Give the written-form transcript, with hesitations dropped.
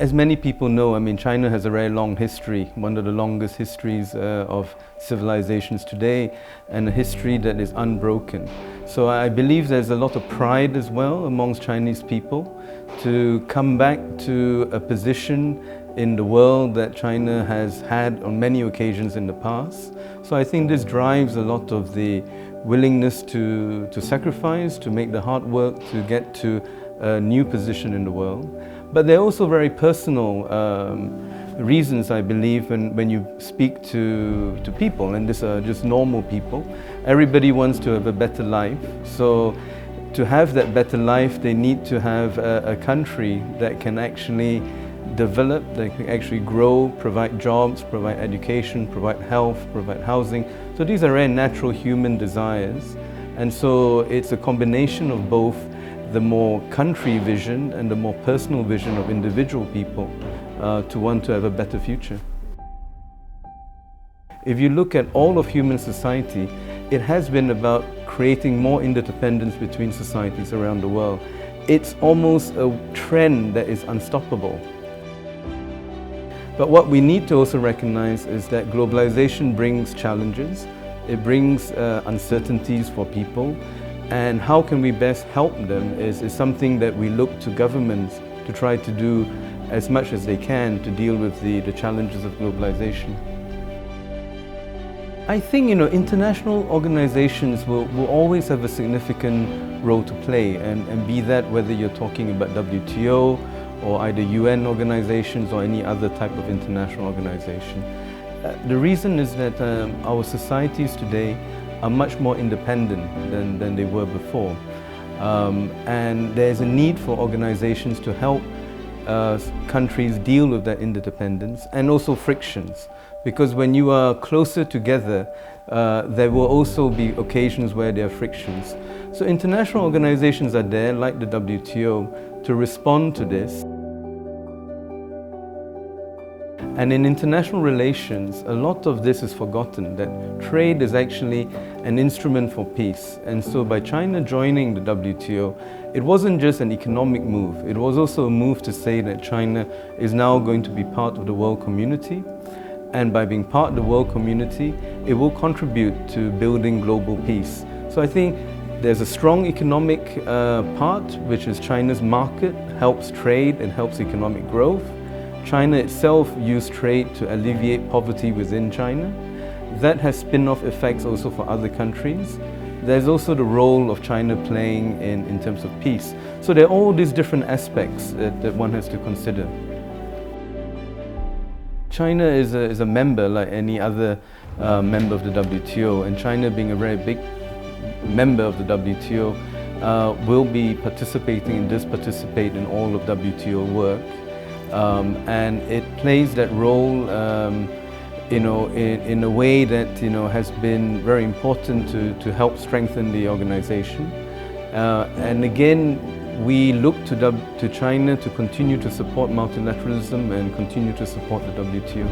As many people know, I mean, China has a very long history, one of the longest histories of civilizations today, and a history that is unbroken. So I believe there's a lot of pride as well amongst Chinese people to come back to a position in the world that China has had on many occasions in the past. So I think this drives a lot of the willingness to sacrifice, to make the hard work to get to a new position in the world. But there are also very personal reasons, I believe, when you speak to people, and these are just normal people. Everybody wants to have a better life. So to have that better life, they need to have a country that can actually develop, that can actually grow, provide jobs, provide education, provide health, provide housing. So these are very natural human desires. And so it's a combination of both the more country vision and the more personal vision of individual people to want to have a better future. If you look at all of human society, it has been about creating more interdependence between societies around the world. It's almost a trend that is unstoppable. But what we need to also recognize is that globalization brings challenges, it brings uncertainties for people, and how can we best help them is something that we look to governments to try to do as much as they can to deal with the challenges of globalization. I think, international organizations will always have a significant role to play, and be that whether you're talking about WTO or either UN organizations or any other type of international organization. The reason is that our societies today are much more independent than they were before. And there's a need for organizations to help countries deal with that interdependence and also frictions. Because when you are closer together, there will also be occasions where there are frictions. So international organizations are there, like the WTO, to respond to this. And in international relations, a lot of this is forgotten, that trade is actually an instrument for peace. And so by China joining the WTO, it wasn't just an economic move, it was also a move to say that China is now going to be part of the world community. And by being part of the world community, it will contribute to building global peace. So I think there's a strong economic part, which is China's market, helps trade and helps economic growth. China itself used trade to alleviate poverty within China. That has spin-off effects also for other countries. There's also the role of China playing in terms of peace. So there are all these different aspects that one has to consider. China is a member like any other member of the WTO, and China being a very big member of the WTO will be participating and does participate in all of WTO work. And it plays that role in a way that has been very important to help strengthen the organization. And again, we look to China to continue to support multilateralism and continue to support the WTO.